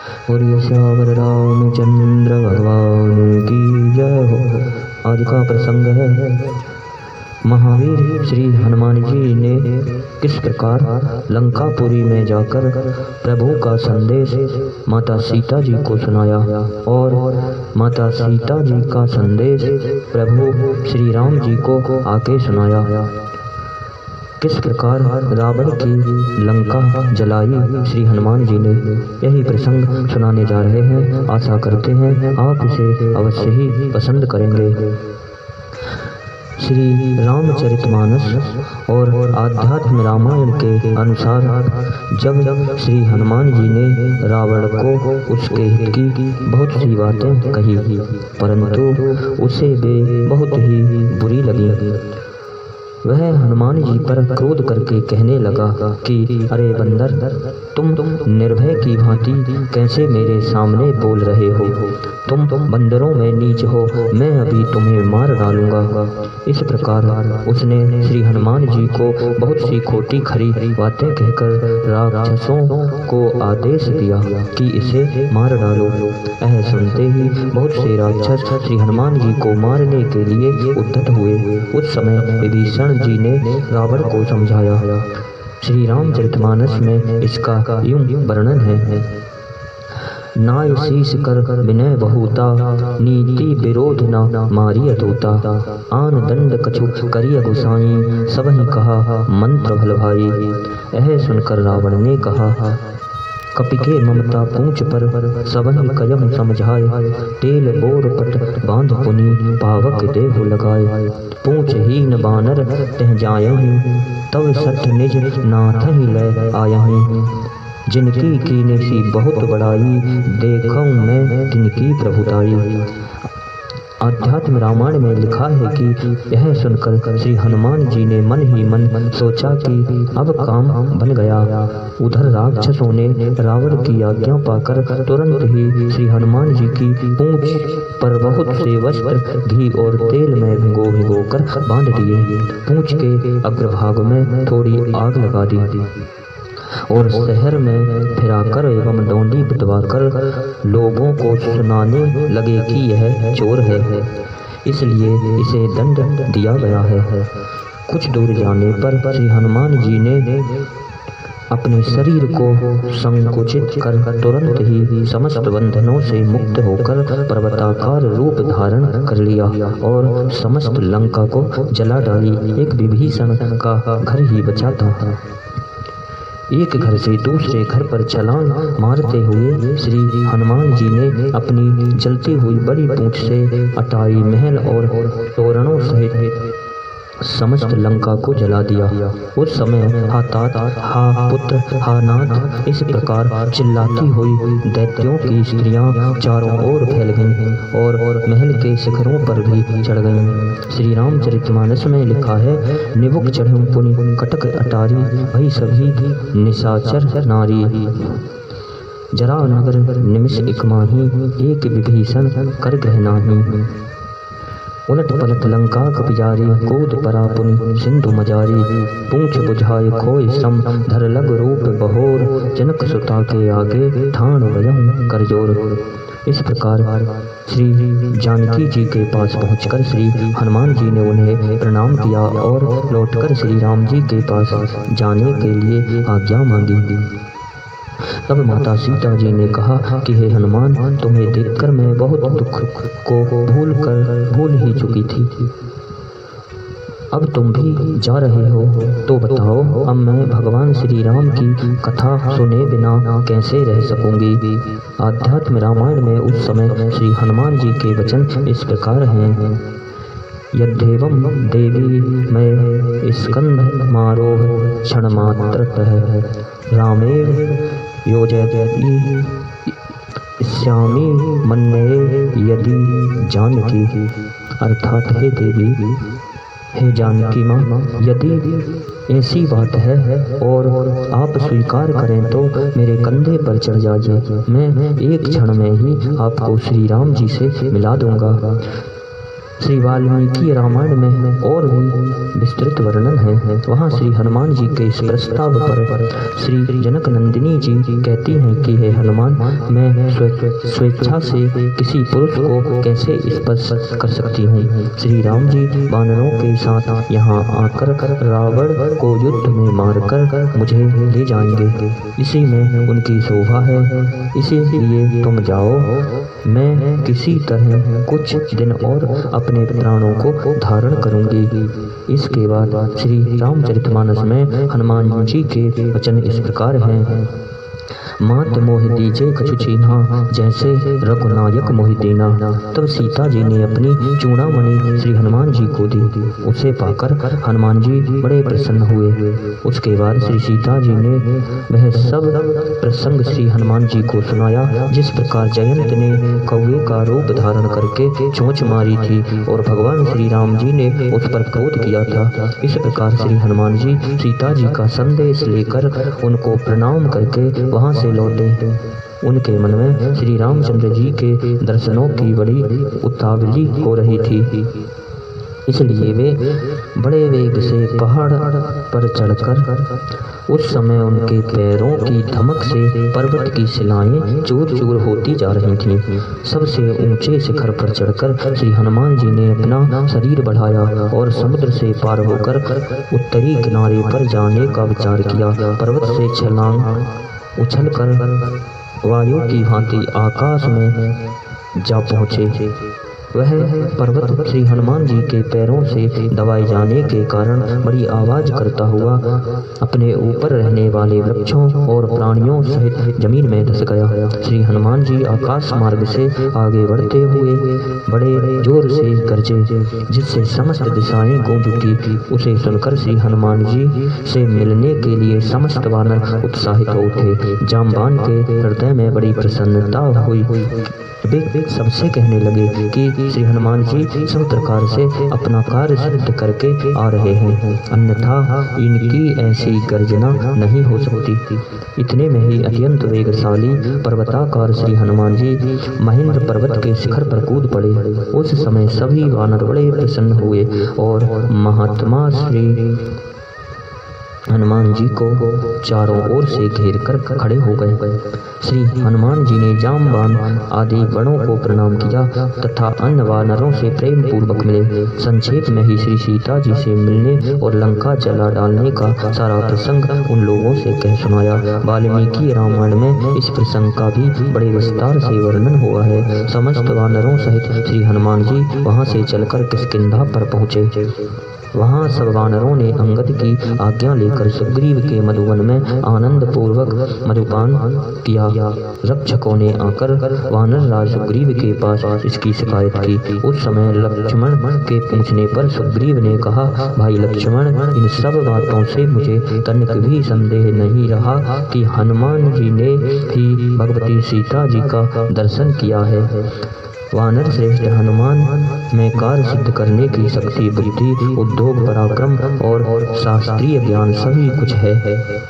बोलिए श्यावर रामचंद्र भगवान की जय हो। आज का प्रसंग है महावीर श्री हनुमान जी ने किस प्रकार लंकापुरी में जाकर प्रभु का संदेश माता सीता जी को सुनाया और माता सीता जी का संदेश प्रभु श्री राम जी को आके सुनाया। किस प्रकार रावण की लंका जलाई श्री हनुमान जी ने, यही प्रसंग सुनाने जा रहे हैं। आशा करते हैं आप इसे अवश्य ही पसंद करेंगे। श्री रामचरितमानस और आध्यात्म रामायण के अनुसार जब श्री हनुमान जी ने रावण को उसके हित की बहुत सी बातें कही, परंतु उसे वे बहुत ही बुरी लगी। वह हनुमान जी पर क्रोध करके कहने लगा कि अरे बंदर, तुम निर्भय की भांति कैसे मेरे सामने बोल रहे हो? तुम बंदरों में नीच हो, मैं अभी तुम्हें मार डालूंगा। इस प्रकार उसने श्री हनुमान जी को बहुत सी खोटी खरी बातें कहकर राक्षसों को आदेश दिया कि इसे मार डालो। यह सुनते ही बहुत से राक्षस श्री हनुमान जी को मारने के लिए उद्यत हुए। उस समय विभीषण जी ने रावण को समझाया। श्री रामचरितमानस में इसका यूं वर्णन है। नाय शीस कर विनय बहुता, नीति विरोध न मारिय तोता। आन दंड कछु करिय गोसाई, सब ही कहा मंत्र भल भाई। यह सुनकर रावण ने कहा, कपि के ममता पूंछ पर सबहि कयम समझाए। तेल बोर पट बांध पुनि, पावक देहु लगाए। पूंछ हीन बानर तह जायहि, तब सठ निज नाथ ही लय आयहि। जिनकी कीने सी बहुत बड़ाई, देखऊं मैं तिनकी प्रभुताई। आध्यात्म रामायण में लिखा है कि यह सुनकर श्री हनुमान जी ने मन ही मन सोचा कि अब काम बन गया। उधर राक्षसों ने रावण की आज्ञा पाकर तुरंत ही श्री हनुमान जी की पूंछ पर बहुत से वस्त्र घी और तेल में भिगो कर बांध दिए। पूंछ के अग्रभाग में थोड़ी आग लगा दी और शहर में फिराकर एवं डोंडी पिटवाकर लोगों को सुनाने लगे कि यह चोर है, इसलिए इसे दंड दिया गया है। कुछ दूर जाने पर श्री हनुमान जी ने अपने शरीर को संकुचित कर तुरंत ही समस्त बंधनों से मुक्त होकर पर्वताकार रूप धारण कर लिया और समस्त लंका को जला डाली। एक विभीषण का घर ही बचा था। एक घर से दूसरे घर पर छलांग मारते हुए श्री हनुमान जी ने अपनी जलती हुई बड़ी पूंछ से अटारी महल और तोरणों सहित समस्त लंका को जला दिया। उस समय हा तात, हा पुत्र, हा नाथ, इस प्रकार चिल्लाती हुई दैत्यों की स्त्रियां चारों ओर फैल गईं और महल के शिखरों पर भी चढ़ गईं। श्री रामचरितमानस में लिखा है, निबुक चढ़ऊं पुनि कटक अटारी, भई सभी निशाचर नारी। जरा नगर निमिष एक माही, एक विभीषण कर ग्रह नाही। उलट पलट लंका कपिजारी, कूद परा पुनि सिंधु मजारी। पूंछ बुझाए खोय श्रम, धर लग रूप बहोर। जनक सुता के आगे, ठान वयं कर जोर। इस प्रकार श्री जानकी जी के पास पहुंचकर श्री हनुमान जी ने उन्हें प्रणाम किया और लौटकर श्री राम जी के पास जाने के लिए आज्ञा मांगी। तब माता सीता जी ने कहा कि हे हनुमान, तुम्हें देखकर मैं बहुत दुख को भूल ही चुकी थी। अब तुम भी जा रहे हो तो बताओ, अब मैं भगवान श्री राम की कथा सुने बिना कैसे रह सकूंगी। आध्यात्म रामायण में उस समय श्री हनुमान जी के वचन इस प्रकार हैं। यद्देवं देवी मैं स्कंध मारोह, क्षण मात्रतः रामेण योजयति श्यामी मन्ये यदि जानकी। अर्थात हे देवी, हे जानकी माँ, यदि ऐसी बात है और आप स्वीकार करें तो मेरे कंधे पर चढ़ जाइए। मैं एक क्षण में ही आपको श्री राम जी से मिला दूंगा। श्री वाल्मीकि रामायण में और भी विस्तृत वर्णन है। वहाँ श्री हनुमान जी के इस प्रस्ताव पर श्री जनक नंदिनी जी कहती हैं कि हे हनुमान, मैं स्वेच्छा से किसी पुरुष को कैसे स्पर्श कर सकती हूँ। श्री राम जी वानरों के साथ यहाँ आकर रावण को युद्ध में मारकर मुझे ले जाएंगे, इसी में उनकी शोभा है, इसीलिए तुम जाओ, मैं किसी तरह कुछ दिन और अपने प्राणों को धारण करूंगी। इसके बाद श्री रामचरितमानस में हनुमान जी के वचन इस प्रकार हैं। मात मोह दीजे कछु चीन्हा, जैसे रघुनायक मोह दीना। तब सीता जी ने अपनी चूड़ामणि श्री हनुमान जी को दी। उसे पाकर हनुमान जी बड़े प्रसन्न हुए। उसके बाद श्री सीता जी ने वह सब प्रसंग श्री हनुमान जी को सुनाया, जिस प्रकार जयंत ने कौवे का रूप धारण करके चोंच मारी थी और भगवान श्री राम जी ने उस पर क्रोध किया था। इस प्रकार श्री हनुमान जी सीता जी का संदेश लेकर उनको प्रणाम करके वहां से लौटे। उनके मन में श्री रामचंद्र जी के दर्शनों की बड़ी उतावली हो रही थी, इसलिए वे बड़े वेग से पहाड़ पर चढ़कर उस समय उनके पैरों की धमक से पर्वत की शिलाएं चूर चूर होती जा रही थीं। सबसे ऊंचे शिखर पर चढ़कर श्री हनुमान जी ने अपना शरीर बढ़ाया और समुद्र से पार होकर उत्तरी किनारे पर जाने का विचार किया। पर्वत से छलांग उछलकर वायु की भांति आकाश में जा पहुँचे। वह पर्वत श्री हनुमान जी के पैरों से दबाए जाने के कारण बड़ी आवाज करता हुआ अपने ऊपर रहने वाले वृक्षों और प्राणियों सहित जमीन में धंस गया। श्री हनुमान जी आकाश मार्ग से आगे बढ़ते हुए बड़े जोर से गरजे, जिससे समस्त दिशाएं गूंज उठी। उसे सुनकर श्री हनुमान जी से मिलने के लिए समस्त वानर उत्साहित हो उठे। जाम्बान के हृदय में बड़ी प्रसन्नता हुई। वे सबसे कहने लगे कि श्री हनुमान जी सब प्रकार से अपना कार्य सिद्ध करके आ रहे हैं, अन्यथा इनकी ऐसी गर्जना नहीं हो सकती। इतने में ही अत्यंत वेगशाली पर्वताकार श्री हनुमान जी महेंद्र पर्वत के शिखर पर कूद पड़े। उस समय सभी वानर बड़े प्रसन्न हुए और महात्मा श्री हनुमान जी को चारों ओर से घेर कर खड़े हो गए। श्री हनुमान जी ने जाम्बान आदि गणों को प्रणाम किया तथा अन्य वानरों से प्रेम पूर्वक मिले। संक्षेप में ही श्री सीता जी से मिलने और लंका जला डालने का सारा प्रसंग उन लोगों से कह सुनाया। वाल्मीकि रामायण में इस प्रसंग का भी बड़े विस्तार से वर्णन हुआ है। समस्त वानरों सहित श्री हनुमान जी वहां से चलकर किष्किंधा पर पहुँचे। वहाँ सब वानरों ने अंगद की आज्ञा लेकर सुग्रीव के मधुवन में आनंद पूर्वक मधुपान किया। रक्षकों ने आकर वानर राज सुग्रीव के पास इसकी शिकायत की। उस समय लक्ष्मण के पूछने पर सुग्रीव ने कहा, भाई लक्ष्मण, इन सब बातों से मुझे तनिक भी संदेह नहीं रहा कि हनुमान जी ने ही भगवती सीता जी का दर्शन किया है। वानर श्रेष्ठ हनुमान में कार्य सिद्ध करने की शक्ति, बुद्धि, उद्योग, पराक्रम और शास्त्रीय ज्ञान सभी कुछ है।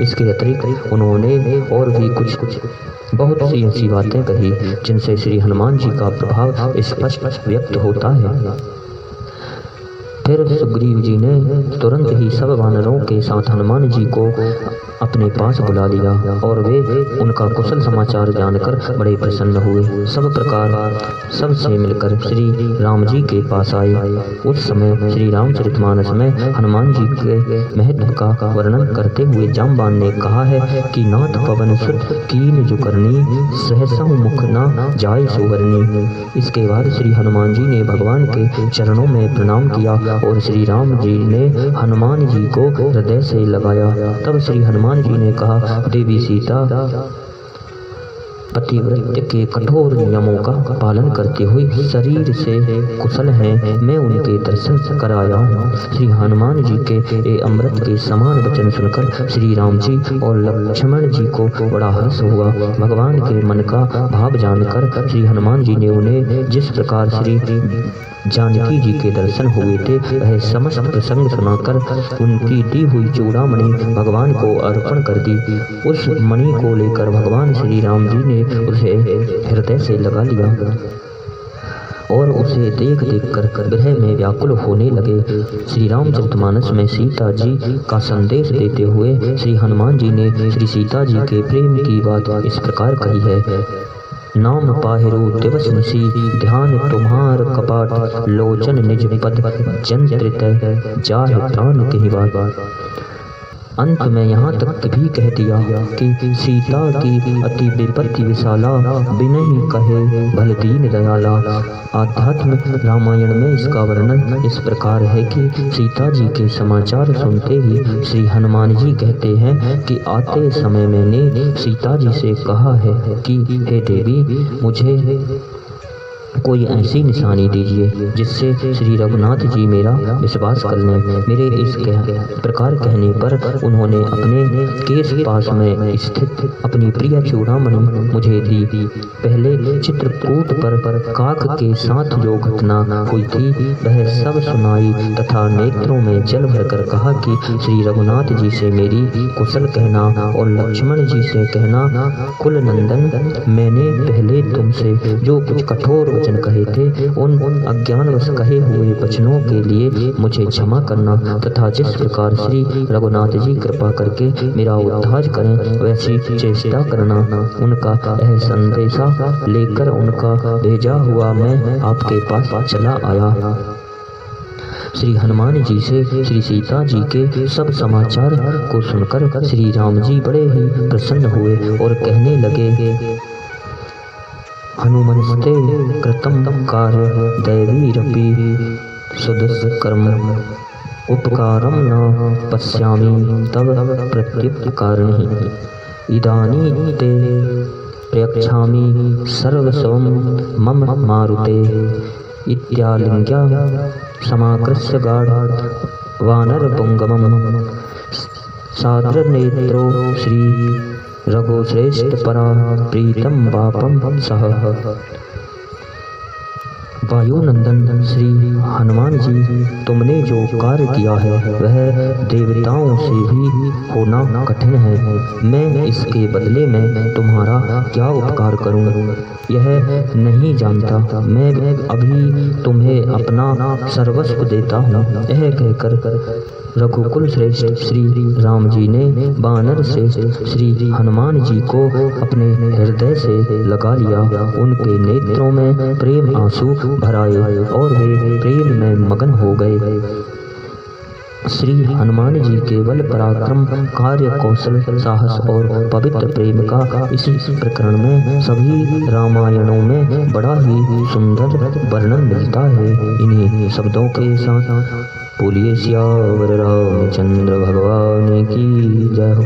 इसके अतिरिक्त उन्होंने और भी कुछ बहुत सी ऐसी बातें कही जिनसे श्री हनुमान जी का प्रभाव स्पष्ट व्यक्त होता है। फिर सुग्रीव जी ने तुरंत ही सब वानरों के साथ हनुमान जी को अपने पास बुला लिया और वे उनका कुशल समाचार जानकर बड़े प्रसन्न हुए। सब प्रकार सबसे मिलकर श्री राम जी के पास आए। उस समय श्री रामचरितमानस में हनुमान जी के महत्व का वर्णन करते हुए जाम्बान ने कहा है कि नाथ पवन सुत कीन जो करनी, सहसा मुख न जाय सुवर्णी। इसके बाद श्री हनुमान जी ने भगवान के चरणों में प्रणाम किया और श्री राम जी ने हनुमान जी को हृदय से लगाया। तब श्री हनुमान जी ने कहा, देवी सीता पतिव्रत के कठोर नियमों का पालन करते हुए शरीर से कुशल हैं, मैं उनके दर्शन कर आया हूँ। श्री हनुमान जी के अमृत के समान वचन सुनकर श्री राम जी और लक्ष्मण जी को बड़ा हर्ष हुआ। भगवान के मन का भाव जानकर श्री हनुमान जी ने उन्हें जिस प्रकार श्री जानकी जी के दर्शन हुए थे वह समस्त प्रसंग सुनाकर उनकी दी हुई चूड़ामणि भगवान को अर्पण कर दी। उस मणि को लेकर भगवान श्री राम जी ने उसे हृदय से लगा लिया। और उसे देख देख कर विरह में व्याकुल होने लगे। श्री रामचरितमानस में सीता जी का संदेश देते हुए श्री हनुमान जी ने श्री सीता जी के प्रेम की बात इस प्रकार कही है। नाम पाहिरो दिवस निसी, ध्यान तुम्हार कपाट, लोचन निज पद जंत्रित जाहि प्राण कही बात। अंत में यहाँ तक भी कह दिया कि सीता की अति विपत्ति विशाला, बिनहि कहे भल दीन दयाला। आध्यात्म रामायण में इसका वर्णन इस प्रकार है कि सीता जी के समाचार सुनते ही श्री हनुमान जी कहते हैं कि आते समय मैंने सीता जी से कहा है कि हे देवी, मुझे कोई ऐसी निशानी दीजिए जिससे श्री रघुनाथ जी मेरा विश्वास कर लें। मेरे इस प्रकार कहने पर उन्होंने अपने केस पास में स्थित अपनी प्रिय चूड़ामणि मुझे दी। पहले चित्रकूट पर काक के साथ जो घटना हुई थी वह सब सुनाई तथा नेत्रों में जल भरकर कहा कि श्री रघुनाथ जी से मेरी कुशल कहना और लक्ष्मण जी से कहना, कुल नंदन, मैंने पहले तुमसे जो कुछ कठोर वचन कहे थे उन अज्ञानवश कहे हुए वचनों के लिए मुझे क्षमा करना तथा जिस प्रकार श्री रघुनाथ जी कृपा करके मेरा उद्धार करें वैसी चेष्टा करना। उनका यह संदेशा लेकर उनका भेजा हुआ मैं आपके पास चला आया। श्री हनुमान जी से श्री सीता जी के सब समाचार को सुनकर श्री राम जी बड़े ही प्रसन्न हुए और कहने लगे, हनुमनस्ते कृतं कार्य दैवीरपि सुदुष्कर्म, उपकारं न पश्यामि तव प्रत्युपकारिणि, इदानीं ते प्रयच्छामि सर्वस्वं मम मारुते। इत्यालिङ्ग्य समाकृष्य गाढ वानरपुङ्गमं, साद्रनेत्रो श्री रघुश्रेष्ठ परा प्रीतम बापम सह। वायुनंदन श्री हनुमान जी, तुमने जो कार्य किया है वह देवताओं से भी होना कठिन है। मैं इसके बदले में तुम्हारा क्या उपकार करूं यह नहीं जानता। मैं अभी तुम्हें अपना सर्वस्व देता हूँ। यह कहकर रघुकुल श्रेष्ठ श्री राम जी ने वानर श्रेष्ठ श्री हनुमान जी को अपने हृदय से लगा लिया। उनके नेत्रों में प्रेम आंसू भराए और वे प्रेम में मगन हो गए। श्री हनुमान जी के बल पराक्रम, कार्य कौशल, साहस और पवित्र प्रेम का इस प्रकरण में सभी रामायणों में बड़ा ही सुंदर वर्णन मिलता है। इन्हीं शब्दों के साथ बोलिए सियावर रामचंद्र भगवान की जय हो।